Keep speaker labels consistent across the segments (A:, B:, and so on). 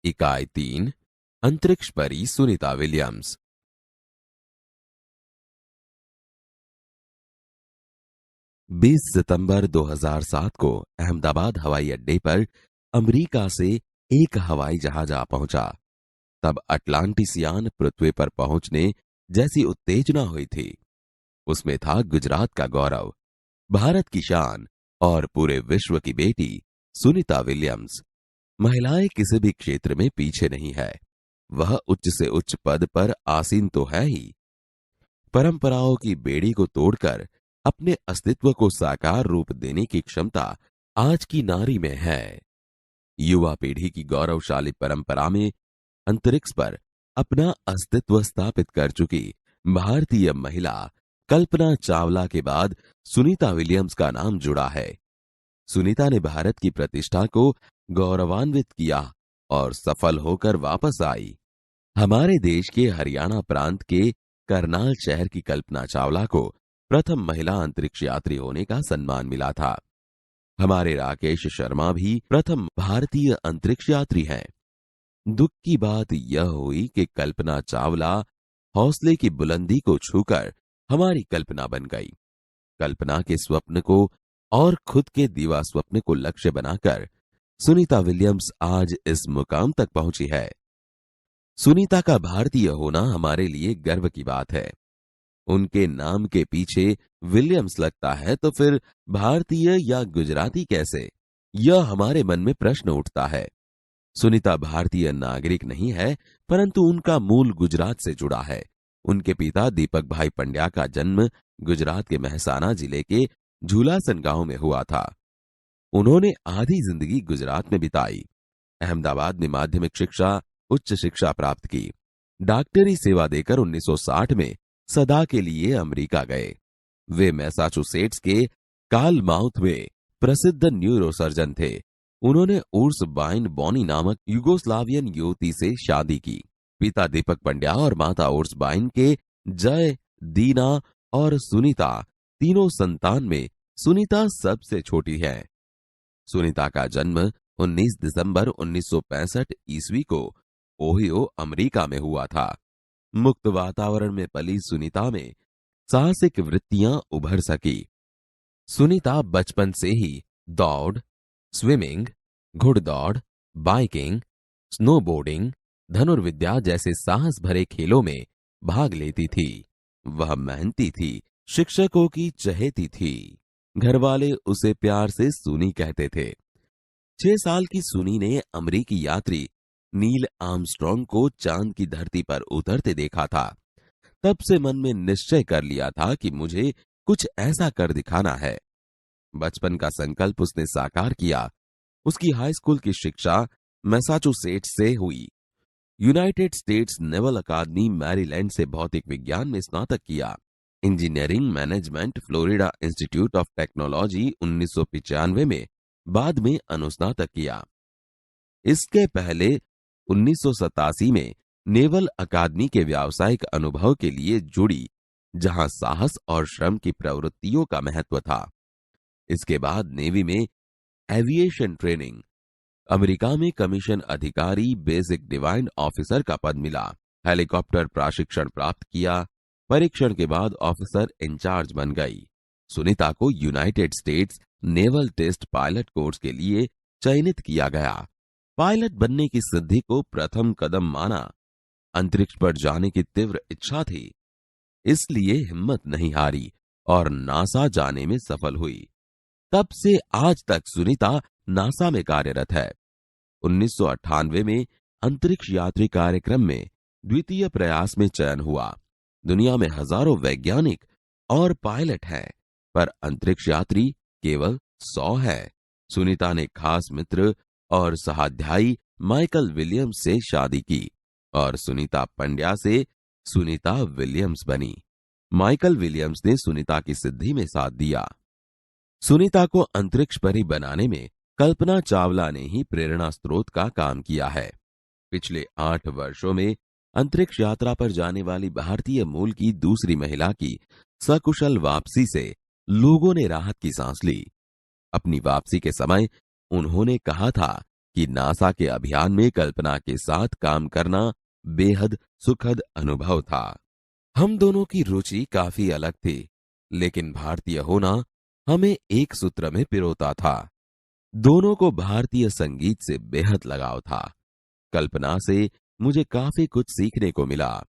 A: इकाई 3 अंतरिक्ष परी सुनीता विलियम्स। 20 सितंबर 2007 को अहमदाबाद हवाई अड्डे पर अमेरिका से एक हवाई जहाज आ पहुंचा। तब अटलांटिसियान पृथ्वी पर पहुंचने जैसी उत्तेजना हुई थी। उसमें था गुजरात का गौरव, भारत की शान और पूरे विश्व की बेटी सुनीता विलियम्स। महिलाएं किसी भी क्षेत्र में पीछे नहीं है। वह उच्च से उच्च पद पर आसीन तो है ही, परंपराओं की बेड़ी को तोड़कर अपने अस्तित्व को साकार रूप देने की क्षमता आज की नारी में है। युवा पीढ़ी की गौरवशाली परंपरा में अंतरिक्ष पर अपना अस्तित्व स्थापित कर चुकी भारतीय महिला कल्पना चावला के बाद सुनीता विलियम्स का नाम जुड़ा है। सुनीता ने भारत की प्रतिष्ठा को गौरवान्वित किया और सफल होकर वापस आई। हमारे देश के हरियाणा प्रांत के करनाल शहर की कल्पना चावला को प्रथम महिला अंतरिक्ष यात्री होने का सम्मान मिला था। हमारे राकेश शर्मा भी प्रथम भारतीय अंतरिक्ष यात्री हैं। दुख की बात यह हुई कि कल्पना चावला हौसले की बुलंदी को छूकर हमारी कल्पना बन गई। कल्पना के स्वप्न को और खुद के दीवा स्वप्न को लक्ष्य बनाकर सुनीता विलियम्स आज इस मुकाम तक पहुंची है। सुनीता का भारतीय होना हमारे लिए गर्व की बात है। उनके नाम के पीछे विलियम्स लगता है तो फिर भारतीय या गुजराती कैसे, यह हमारे मन में प्रश्न उठता है। सुनीता भारतीय नागरिक नहीं है, परंतु उनका मूल गुजरात से जुड़ा है। उनके पिता दीपक भाई पंड्या का जन्म गुजरात के महसाना जिले के झूलासन गांव में हुआ था। उन्होंने आधी जिंदगी गुजरात में बिताई। अहमदाबाद में माध्यमिक शिक्षा, उच्च शिक्षा प्राप्त की। डॉक्टरी सेवा देकर 1960 में सदा के लिए अमेरिका गए। वे मैसाचुसेट्स के कार्लमाउथ में प्रसिद्ध न्यूरोसर्जन थे। उन्होंने उर्स बाइन बॉनी नामक युगोस्लावियन युवती से शादी की। पिता दीपक पंड्या और माता उर्स बाइन के जय, दीना और सुनीता तीनों संतान में सुनीता सबसे छोटी है। सुनीता का जन्म 19 दिसंबर 1965 ईस्वी को ओहियो, अमेरिका में हुआ था। मुक्त वातावरण में पली सुनीता में साहसिक वृत्तियां उभर सकी। सुनीता बचपन से ही दौड़, स्विमिंग, घुड़दौड़, बाइकिंग, स्नोबोर्डिंग, धनुर्विद्या जैसे साहस भरे खेलों में भाग लेती थी। वह मेहनती थी, शिक्षकों की चहेती थी। घरवाले उसे प्यार से सुनी कहते थे। 6 साल की सुनी ने अमेरिकी यात्री नील आर्मस्ट्रॉन्ग को चांद की धरती पर उतरते देखा था। तब से मन में निश्चय कर लिया था कि मुझे कुछ ऐसा कर दिखाना है। बचपन का संकल्प उसने साकार किया। उसकी हाई स्कूल की शिक्षा मैसाचुसेट्स से हुई। यूनाइटेड स्टेट्स नेवल अकादमी मैरीलैंड से भौतिक विज्ञान में स्नातक किया। Engineering management Florida institute of technology 1995 में बाद में अनुस्नातक किया। इसके पहले 1987 में नेवल अकादमी के व्यावसायिक अनुभव के लिए जुड़ी, जहां साहस और श्रम की प्रवृत्तियों का महत्व था। इसके बाद नेवी में एविएशन ट्रेनिंग, अमेरिका में कमीशन अधिकारी बेसिक डिवाइन ऑफिसर का पद मिला। हेलीकॉप्टर प्रशिक्षण प्राप्त किया। परीक्षण के बाद ऑफिसर इंचार्ज बन गई। सुनीता को United States naval test pilot course के लिए चयनित किया गया। पायलट बनने की सिद्धि को प्रथम कदम माना। अंतरिक्ष पर जाने की तीव्र इच्छा थी, इसलिए हिम्मत नहीं हारी और नासा जाने में सफल हुई। तब से आज तक सुनीता नासा में कार्यरत है। 1998 में अंतरिक्ष यात्री कार्यक्रम में द्वितीय प्रयास में चयन हुआ। दुनिया में हजारों वैज्ञानिक और पायलट हैं, पर अंतरिक्ष यात्री केवल 100 है। सुनीता ने खास मित्र और सहाध्यायी माइकल विलियम्स से शादी की और सुनीता पंड्या से सुनीता विलियम्स बनी। माइकल विलियम्स ने सुनीता की सिद्धि में साथ दिया। सुनीता को अंतरिक्ष परी बनाने में कल्पना चावला ने ही प्रेरणा स्रोत का काम किया है। पिछले 8 वर्षों में अंतरिक्ष यात्रा पर जाने वाली भारतीय मूल की दूसरी महिला की सकुशल वापसी से लोगों ने राहत की सांस ली। अपनी वापसी के समय उन्होंने कहा था कि नासा के अभियान में कल्पना के साथ काम करना बेहद सुखद अनुभव था। हम दोनों की रुचि काफी अलग थी, लेकिन भारतीय होना हमें एक सूत्र में पिरोता था। दोनों को भारतीय संगीत से बेहद लगाव था। कल्पना से मुझे काफी कुछ सीखने को मिला।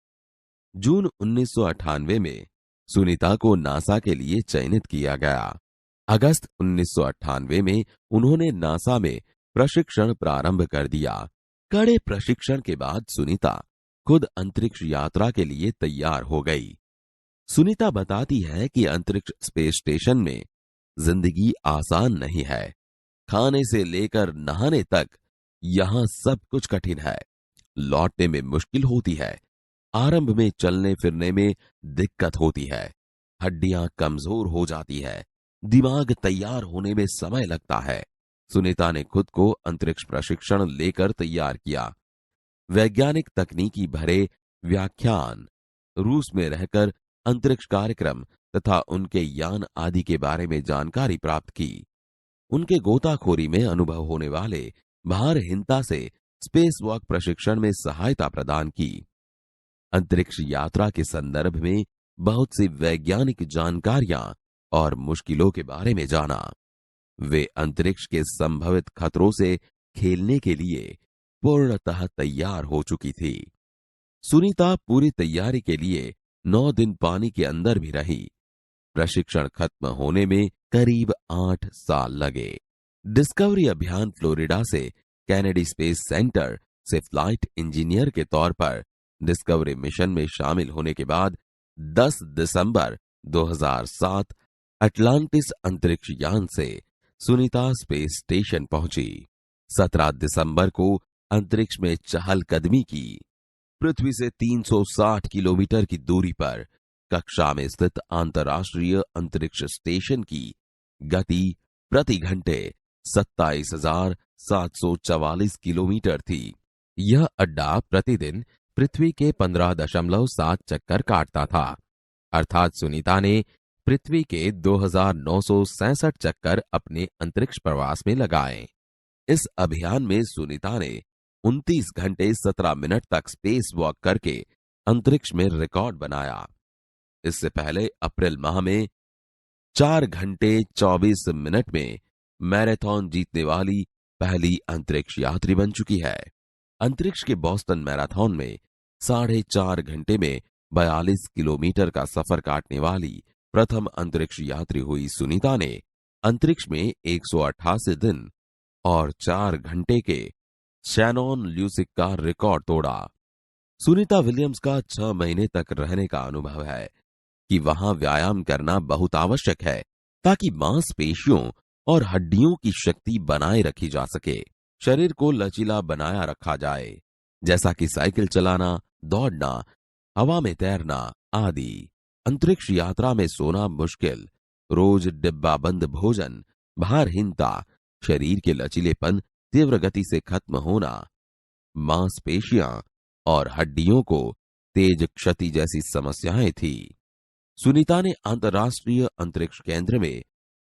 A: जून 1998 में सुनीता को नासा के लिए चयनित किया गया। अगस्त 1998 में उन्होंने नासा में प्रशिक्षण प्रारंभ कर दिया। कड़े प्रशिक्षण के बाद सुनीता खुद अंतरिक्ष यात्रा के लिए तैयार हो गई। सुनीता बताती है कि अंतरिक्ष स्पेस स्टेशन में जिंदगी आसान नहीं है। खाने से लेकर नहाने तक यहां सब कुछ कठिन है। लौटने में मुश्किल होती है। आरंभ में चलने फिरने में दिक्कत होती है। हड्डियां कमजोर हो जाती है। दिमाग तैयार होने में समय लगता है। सुनीता ने खुद को अंतरिक्ष प्रशिक्षण लेकर तैयार किया। वैज्ञानिक तकनीकी भरे व्याख्यान, रूस में रहकर अंतरिक्ष कार्यक्रम तथा उनके यान आदि के बारे में जानकारी प्राप्त की। उनके गोताखोरी में अनुभव होने वाले भारहीनता से स्पेस वॉक प्रशिक्षण में सहायता प्रदान की। अंतरिक्ष यात्रा के संदर्भ में बहुत सी वैज्ञानिक जानकारियां और मुश्किलों के बारे में जाना। वे अंतरिक्ष के संभवित खतरों से खेलने के लिए पूर्णतः तैयार हो चुकी थी। सुनीता पूरी तैयारी के लिए 9 दिन पानी के अंदर भी रही। प्रशिक्षण खत्म होने में करीब 8 साल लगे। डिस्कवरी अभियान फ्लोरिडा से कैनेडी स्पेस सेंटर से फ्लाइट इंजीनियर के तौर पर डिस्कवरी मिशन में शामिल होने के बाद 10 दिसंबर 2007 अटलांटिस अंतरिक्ष यान से सुनीता स्पेस स्टेशन पहुंची। 17 दिसंबर को अंतरिक्ष में चहलकदमी की। पृथ्वी से 360 किलोमीटर की दूरी पर कक्षा में स्थित अंतर्राष्ट्रीय अंतरिक्ष स्टेशन की गति प्रति घंटे 27,744 किलोमीटर थी। यह अड्डा प्रतिदिन पृथ्वी के 15.7 चक्कर काटता था, अर्थात सुनीता ने पृथ्वी के 2,967 चक्कर अपने अंतरिक्ष प्रवास में लगाए। इस अभियान में सुनीता ने 29 घंटे 17 मिनट तक स्पेस वॉक करके अंतरिक्ष में रिकॉर्ड बनाया। इससे पहले अप्रैल माह में 4 घंटे 24 मिनट में मैराथन जीतने वाली पहली अंतरिक्ष यात्री बन चुकी है। अंतरिक्ष के बोस्टन मैराथन में 4.5 घंटे में 42 किलोमीटर का सफर काटने वाली प्रथम अंतरिक्ष यात्री हुई सुनीता ने अंतरिक्ष में 188 दिन और 4 घंटे के शैनॉन ल्यूसिक का रिकॉर्ड तोड़ा। सुनीता विलियम्स का 6 महीने तक रहने का अनुभव है कि वहां व्यायाम करना बहुत आवश्यक है ताकि मांसपेशियों और हड्डियों की शक्ति बनाए रखी जा सके, शरीर को लचीला बनाया रखा जाए, जैसा कि साइकिल चलाना, दौड़ना, हवा में तैरना आदि। अंतरिक्ष यात्रा में सोना मुश्किल, रोज डिब्बाबंद भोजन, भारहीनता, शरीर के लचीलेपन तीव्र गति से खत्म होना, मांसपेशियां और हड्डियों को तेज क्षति जैसी समस्याएं थी। सुनीता ने अंतर्राष्ट्रीय अंतरिक्ष केंद्र में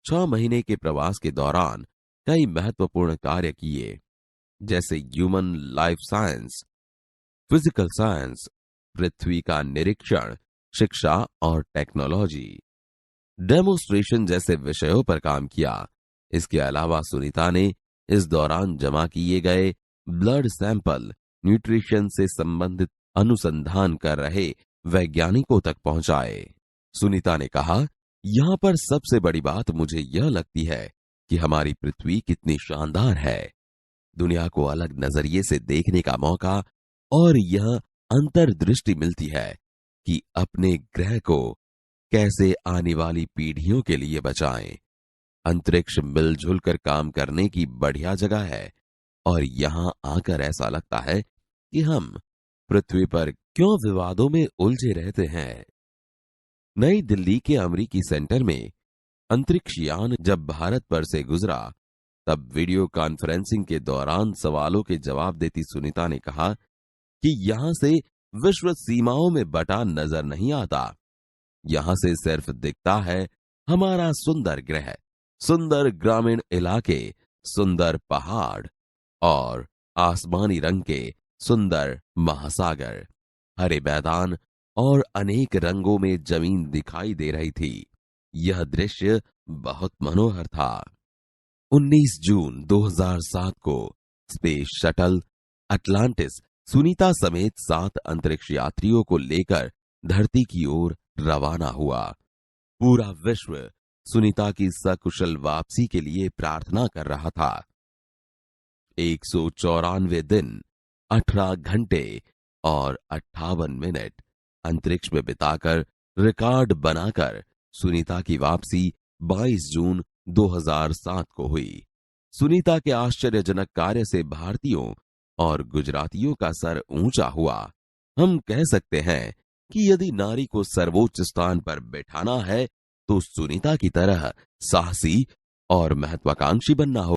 A: 6 महीने के प्रवास के दौरान कई महत्वपूर्ण कार्य किए, जैसे human life science, physical science, पृथ्वी का निरीक्षण, शिक्षा और टेक्नोलॉजी, डेमोन्स्ट्रेशन जैसे विषयों पर काम किया। इसके अलावा सुनीता ने इस दौरान जमा किए गए ब्लड सैंपल न्यूट्रिशन से संबंधित अनुसंधान कर रहे वैज्ञानिकों तक पहुंचाए। सुनीता ने कहा, यहां पर सबसे बड़ी बात मुझे यह लगती है कि हमारी पृथ्वी कितनी शानदार है। दुनिया को अलग नजरिए से देखने का मौका और यह अंतर्दृष्टि मिलती है कि अपने ग्रह को कैसे आने वाली पीढ़ियों के लिए बचाएं। अंतरिक्ष मिलजुल कर काम करने की बढ़िया जगह है और यहां आकर ऐसा लगता है कि हम पृथ्वी पर क्यों विवादों में उलझे रहते हैं। नई दिल्ली के अमरीकी सेंटर में अंतरिक्ष यान जब भारत पर से गुजरा तब वीडियो कॉन्फ्रेंसिंग के दौरान सवालों के जवाब देती सुनीता ने कहा कि यहां से विश्व सीमाओं में बटा नजर नहीं आता। यहां से सिर्फ दिखता है हमारा सुंदर ग्रह, सुंदर ग्रामीण इलाके, सुंदर पहाड़, और आसमानी रंग के सुंदर महासागर, हरे मैदान और अनेक रंगों में जमीन दिखाई दे रही थी। यह दृश्य बहुत मनोहर था। 19 जून 2007 को स्पेस शटल अटलांटिस सुनीता समेत 7 अंतरिक्ष यात्रियों को लेकर धरती की ओर रवाना हुआ। पूरा विश्व सुनीता की सकुशल वापसी के लिए प्रार्थना कर रहा था। 194 दिन, 18 घंटे और 58 मिनट अंतरिक्ष में बिताकर रिकॉर्ड बनाकर सुनीता की वापसी 22 जून 2007 को हुई। सुनीता के आश्चर्यजनक कार्य से भारतीयों और गुजरातियों का सर ऊंचा हुआ। हम कह सकते हैं कि यदि नारी को सर्वोच्च स्थान पर बैठाना है तो सुनीता की तरह साहसी और महत्वाकांक्षी बनना होगा।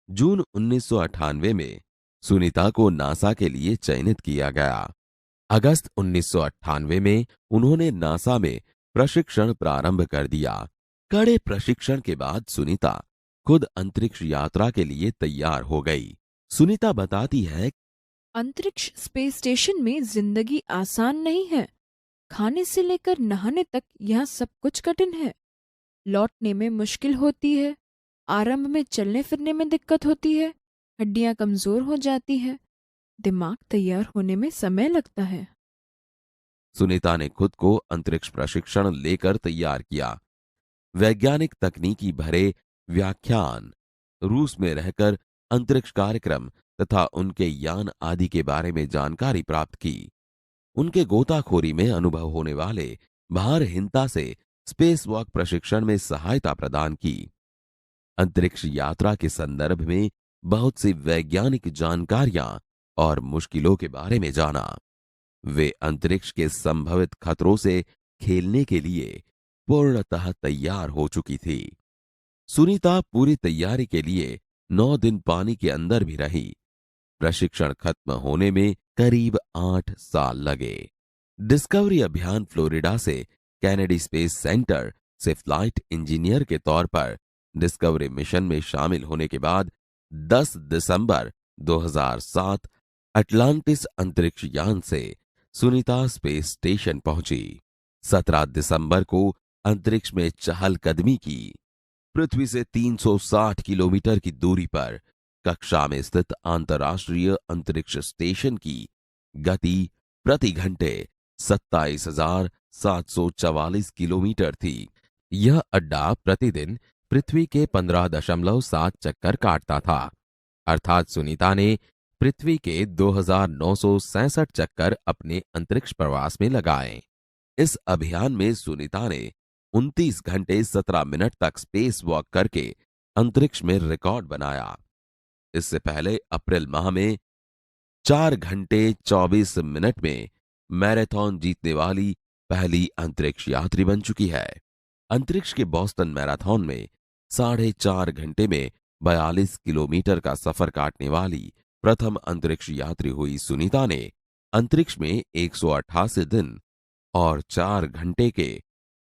A: जून 1998 में सुनीता को नासा के लिए चयनित किया गया। अगस्त 1998 में उन्होंने नासा में प्रशिक्षण प्रारंभ कर दिया। कड़े प्रशिक्षण के बाद सुनीता खुद अंतरिक्ष यात्रा के लिए तैयार हो गई। सुनीता बताती है,
B: अंतरिक्ष स्पेस स्टेशन में जिंदगी आसान नहीं है। खाने से लेकर नहाने तक यहाँ सब कुछ कठिन है। लौटने में मुश्किल होती है। आरंभ में चलने फिरने में दिक्कत होती है। हड्डियां कमजोर हो जाती है। दिमाग तैयार होने में समय लगता है।
A: सुनीता ने खुद को अंतरिक्ष प्रशिक्षण लेकर तैयार किया। वैज्ञानिक तकनीकी भरे व्याख्यान, रूस में रहकर अंतरिक्ष कार्यक्रम तथा उनके यान आदि के बारे में जानकारी प्राप्त की। उनके गोताखोरी में अनुभव होने वाले भारहीनता से स्पेस वॉक प्रशिक्षण में सहायता प्रदान की। अंतरिक्ष यात्रा के संदर्भ में बहुत सी वैज्ञानिक जानकारियां और मुश्किलों के बारे में जाना। वे अंतरिक्ष के संभवित खतरों से खेलने के लिए पूर्णतः तैयार हो चुकी थी। सुनीता पूरी तैयारी के लिए 9 दिन पानी के अंदर भी रही। प्रशिक्षण खत्म होने में करीब 8 साल लगे। डिस्कवरी अभियान फ्लोरिडा से कैनेडी स्पेस सेंटर से फ्लाइट इंजीनियर के तौर पर डिस्कवरी मिशन में शामिल होने के बाद 10 दिसंबर 2007 अटलांटिस अंतरिक्ष यान से सुनीता स्पेस स्टेशन पहुंची। 17 दिसंबर को अंतरिक्ष में चहलकदमी की। पृथ्वी से 360 किलोमीटर की दूरी पर कक्षा में स्थित अंतर्राष्ट्रीय अंतरिक्ष स्टेशन की गति प्रति घंटे 27,744 किलोमीटर थी। यह अड्डा प्रतिदिन पृथ्वी के 15.7 चक्कर काटता था। अर्थात सुनीता ने पृथ्वी के 2,967 चक्कर अपने अंतरिक्ष प्रवास में लगाए। इस अभियान में सुनीता ने 29 घंटे 17 मिनट तक स्पेस वॉक करके अंतरिक्ष में रिकॉर्ड बनाया। इससे पहले अप्रैल माह में 4 घंटे 24 मिनट में मैराथन जीतने वाली पहली अंतरिक्ष यात्री बन चुकी है। अंतरिक्ष के बोस्टन मैराथन में 4.5 घंटे में 42 किलोमीटर का सफर काटने वाली प्रथम अंतरिक्ष यात्री हुई सुनीता ने अंतरिक्ष में 188 दिन और 4 घंटे के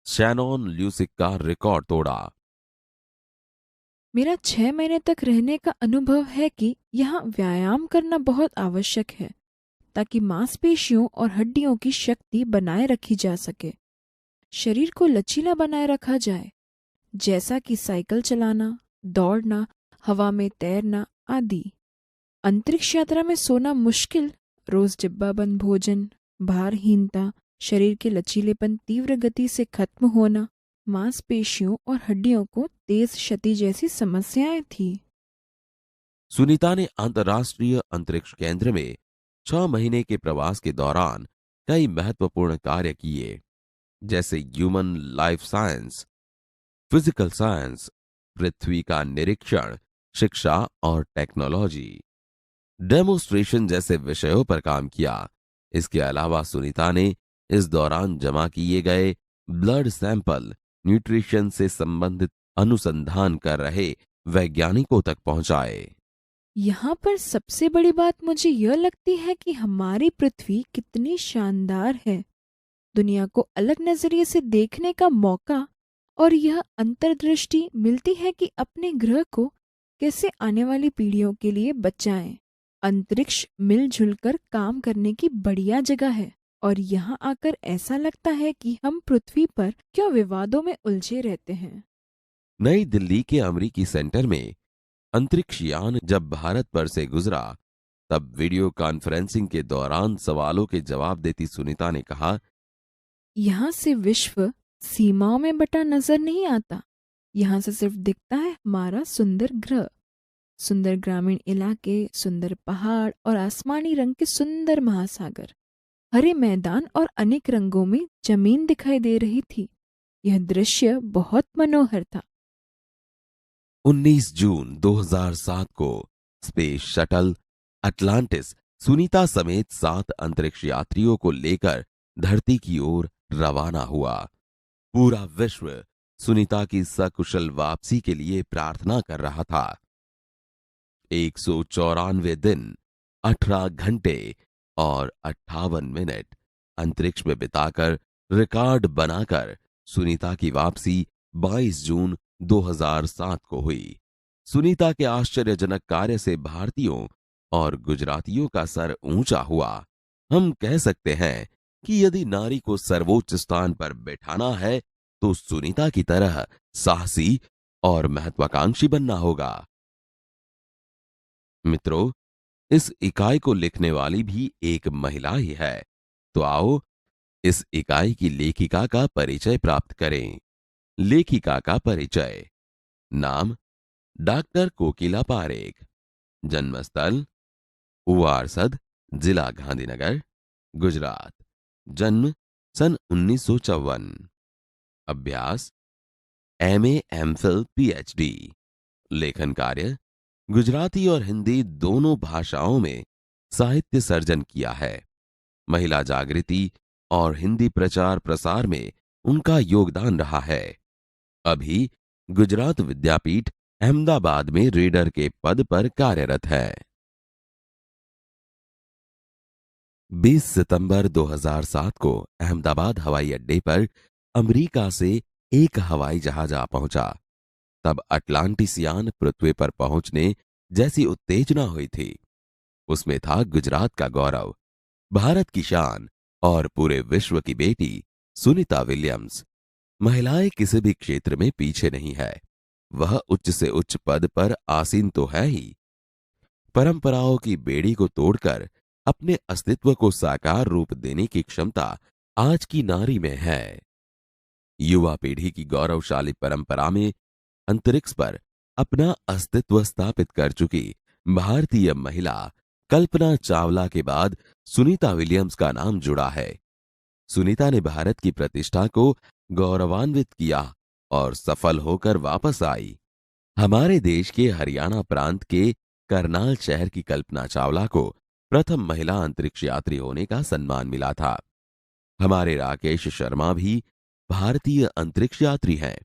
A: शैनॉन ल्यूसिक का रिकॉर्ड तोड़ा।
B: मेरा 6 महीने तक रहने का अनुभव है कि यहाँ व्यायाम करना बहुत आवश्यक है ताकि मांसपेशियों और हड्डियों की शक्ति बनाए रखी जा सके। शरीर को लचीला बनाए रखा जाए, जैसा कि साइकिल चलाना, दौड़ना, हवा में तैरना आदि। अंतरिक्ष यात्रा में सोना मुश्किल, रोज डिब्बाबंद भोजन, भारहीनता, शरीर के लचीलेपन तीव्र गति से खत्म होना, मांसपेशियों और हड्डियों को तेज क्षति जैसी समस्याएं थी।
A: सुनीता ने अंतर्राष्ट्रीय अंतरिक्ष केंद्र में 6 महीने के प्रवास के दौरान कई महत्वपूर्ण कार्य किए, जैसे human life science, physical science, पृथ्वी का निरीक्षण, शिक्षा और टेक्नोलॉजी, डेमोन्स्ट्रेशन जैसे विषयों पर काम किया। इसके अलावा सुनीता ने इस दौरान जमा किए गए ब्लड सैंपल न्यूट्रिशन से संबंधित अनुसंधान कर रहे वैज्ञानिकों तक पहुंचाए।
B: यहाँ पर सबसे बड़ी बात मुझे यह लगती है कि हमारी पृथ्वी कितनी शानदार है। दुनिया को अलग नजरिए से देखने का मौका और यह अंतर्दृष्टि मिलती है कि अपने ग्रह को कैसे आने वाली पीढ़ियों के लिए बचाएं। अंतरिक्ष मिलजुल कर काम करने की बढ़िया जगह है और यहाँ आकर ऐसा लगता है कि हम पृथ्वी पर क्यों विवादों में उलझे रहते हैं।
A: नई दिल्ली के अमेरिकी सेंटर में अंतरिक्ष यान जब भारत पर से गुजरा, तब वीडियो कॉन्फ्रेंसिंग के दौरान सवालों के जवाब देती सुनीता ने कहा,
B: यहाँ से विश्व सीमाओं में बटा नजर नहीं आता। यहाँ से सिर्फ दिखता है हमारा सुंदर ग्रह, सुंदर ग्रामीण इलाके, सुंदर पहाड़ और आसमानी रंग के सुंदर महासागर, हरे मैदान और अनेक रंगों में जमीन दिखाई दे रही थी। यह दृश्य बहुत मनोहर था।
A: 19 जून 2007 को स्पेस शटल अटलांटिस सुनीता समेत 7 अंतरिक्ष यात्रियों को लेकर धरती की ओर रवाना हुआ। पूरा विश्व सुनीता की सकुशल वापसी के लिए प्रार्थना कर रहा था। 194 दिन, 18 घंटे और 58 मिनट अंतरिक्ष में बिताकर रिकॉर्ड बनाकर सुनीता की वापसी 22 जून 2007 को हुई। सुनीता के आश्चर्यजनक कार्य से भारतीयों और गुजरातियों का सर ऊंचा हुआ। हम कह सकते हैं कि यदि नारी को सर्वोच्च स्थान पर बैठाना है तो सुनीता की तरह साहसी और महत्वाकांक्षी बनना होगा। मित्रों, इस इकाई को लिखने वाली भी एक महिला ही है। तो आओ इस इकाई की लेखिका का परिचय प्राप्त करें। लेखिका का परिचय। नाम डॉक्टर कोकिला पारेख। जन्मस्थल उवारसद, जिला गांधीनगर, गुजरात। जन्म सन 1954। अभ्यास एमए, एमफिल, पीएचडी। लेखन कार्य गुजराती और हिंदी दोनों भाषाओं में साहित्य सर्जन किया है। महिला जागृति और हिंदी प्रचार प्रसार में उनका योगदान रहा है। अभी गुजरात विद्यापीठ अहमदाबाद में रीडर के पद पर कार्यरत है। 20 सितंबर 2007 को अहमदाबाद हवाई अड्डे पर अमेरिका से एक हवाई जहाज आ पहुंचा। तब अटलांटिसियान पृथ्वी पर पहुंचने जैसी उत्तेजना हुई थी। उसमें था गुजरात का गौरव, भारत की शान और पूरे विश्व की बेटी सुनीता विलियम्स। महिलाएं किसी भी क्षेत्र में पीछे नहीं है। वह उच्च से उच्च पद पर आसीन तो है ही, परंपराओं की बेड़ी को तोड़कर अपने अस्तित्व को साकार रूप देने की क्षमता आज की नारी में है। युवा पीढ़ी की गौरवशाली परंपरा में अंतरिक्ष पर अपना अस्तित्व स्थापित कर चुकी भारतीय महिला कल्पना चावला के बाद सुनीता विलियम्स का नाम जुड़ा है। सुनीता ने भारत की प्रतिष्ठा को गौरवान्वित किया और सफल होकर वापस आई। हमारे देश के हरियाणा प्रांत के करनाल शहर की कल्पना चावला को प्रथम महिला अंतरिक्ष यात्री होने का सम्मान मिला था। हमारे राकेश शर्मा भी भारतीय अंतरिक्ष यात्री हैं।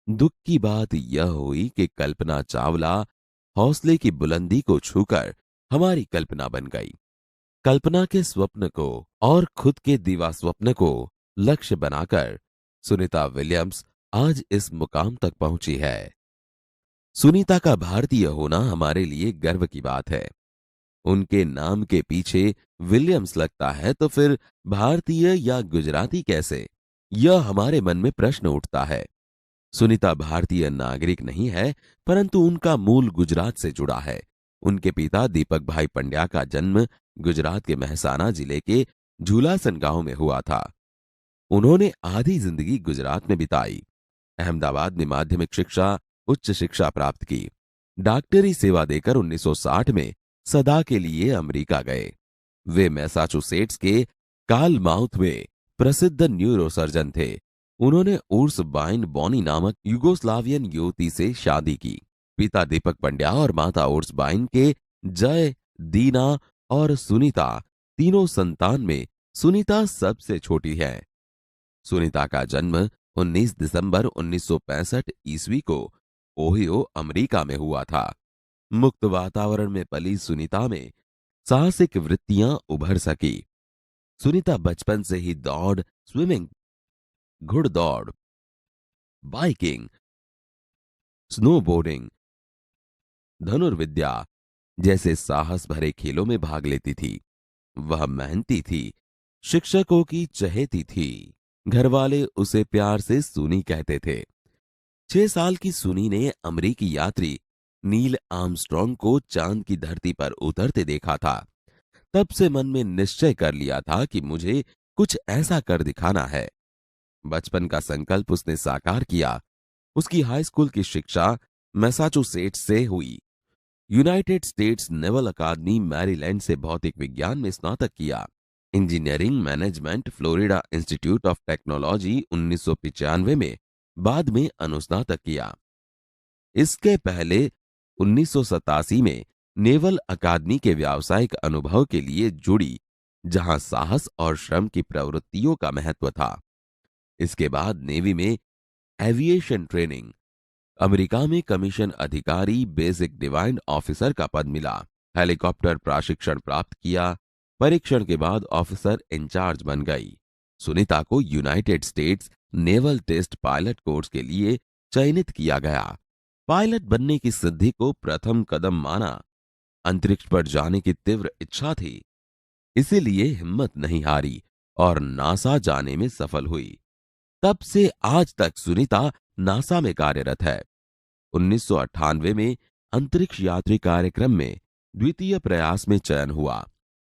A: दुख की बात यह हुई कि कल्पना चावला हौसले की बुलंदी को छूकर हमारी कल्पना बन गई। कल्पना के स्वप्न को और खुद के दीवा स्वप्न को लक्ष्य बनाकर सुनीता विलियम्स आज इस मुकाम तक पहुंची है। सुनीता का भारतीय होना हमारे लिए गर्व की बात है। उनके नाम के पीछे विलियम्स लगता है तो फिर भारतीय या गुजराती कैसे, यह हमारे मन में प्रश्न उठता है। सुनीता भारतीय नागरिक नहीं है, परंतु उनका मूल गुजरात से जुड़ा है। उनके पिता दीपक भाई पंड्या का जन्म गुजरात के महसाना जिले के झूलासन गांव में हुआ था। उन्होंने आधी जिंदगी गुजरात में बिताई। अहमदाबाद में माध्यमिक शिक्षा, उच्च शिक्षा प्राप्त की। डॉक्टरी सेवा देकर 1960 में सदा के लिए अमेरिका गए। वे मैसाचुसेट्स के कार्लमाउथ में प्रसिद्ध न्यूरोसर्जन थे। उन्होंने उर्स बाइन बॉनी नामक युगोस्लावियन युवती से शादी की। पिता दीपक पंड्या और माता उर्स बाइन के जय, दीना और सुनीता तीनों संतान में सुनीता सबसे छोटी है। सुनीता का जन्म 19 दिसंबर 1965 ईस्वी को ओहियो, अमेरिका में हुआ था। मुक्त वातावरण में पली सुनीता में साहसिक वृत्तियां उभर सकी। सुनीता बचपन से ही दौड़, स्विमिंग, घुड़दौड़, बाइकिंग, स्नोबोर्डिंग, धनुर्विद्या जैसे साहस भरे खेलों में भाग लेती थी। वह मेहनती थी, शिक्षकों की चहेती थी। घरवाले उसे प्यार से सुनी कहते थे। 6 साल की सुनी ने अमेरिकी यात्री नील आर्मस्ट्रॉन्ग को चांद की धरती पर उतरते देखा था। तब से मन में निश्चय कर लिया था कि मुझे कुछ ऐसा कर दिखाना है। बचपन का संकल्प उसने साकार किया। उसकी हाई स्कूल की शिक्षा मैसाचुसेट्स से हुई। यूनाइटेड स्टेट्स नेवल अकादमी मैरीलैंड से भौतिक विज्ञान में स्नातक किया। Engineering management Florida institute of technology 1995 में बाद में अनुस्नातक किया। इसके पहले 1987 में नेवल अकादमी के व्यावसायिक अनुभव के लिए जुड़ी, जहां साहस और श्रम की प्रवृत्तियों का महत्व था। इसके बाद नेवी में एविएशन ट्रेनिंग, अमेरिका में कमीशन अधिकारी बेसिक डिवाइन ऑफिसर का पद मिला। हेलीकॉप्टर प्रशिक्षण प्राप्त किया। परीक्षण के बाद ऑफिसर इंचार्ज बन गई। सुनीता को United States naval test pilot course के लिए चयनित किया गया। पायलट बनने की सिद्धि को प्रथम कदम माना। अंतरिक्ष पर जाने की तीव्र इच्छा थी, इसीलिए हिम्मत नहीं हारी और नासा जाने में सफल हुई। तब से आज तक सुनीता नासा में कार्यरत है। 1998 में अंतरिक्ष यात्री कार्यक्रम में द्वितीय प्रयास में चयन हुआ।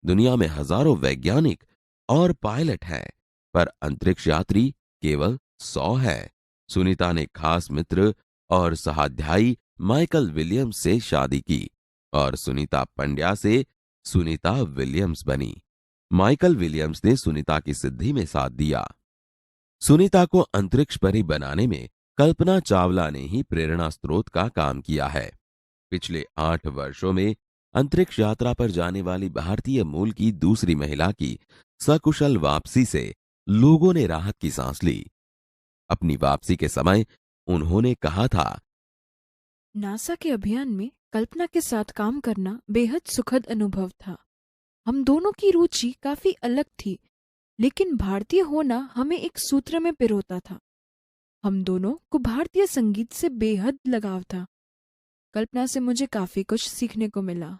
A: दुनिया में हजारों वैज्ञानिक और पायलट हैं, पर अंतरिक्ष यात्री केवल 100 हैं। सुनीता ने खास मित्र और सहाध्यायी माइकल विलियम्स से शादी की और सुनीता पंड्या से सुनीता विलियम्स बनी। माइकल विलियम्स ने सुनीता की सिद्धि में साथ दिया। सुनीता को अंतरिक्ष परी बनाने में कल्पना चावला ने ही प्रेरणा स्रोत का काम किया है। पिछले 8 वर्षों में अंतरिक्ष यात्रा पर जाने वाली भारतीय मूल की दूसरी महिला की सकुशल वापसी से लोगों ने राहत की सांस ली। अपनी वापसी के समय उन्होंने कहा था,
B: नासा के अभियान में कल्पना के साथ काम करना बेहद सुखद अनुभव था। हम दोनों की रुचि काफी अलग थी, लेकिन भारतीय होना हमें एक सूत्र में पिरोता था। हम दोनों को भारतीय संगीत से बेहद लगाव था। कल्पना से मुझे काफी कुछ सीखने को मिला।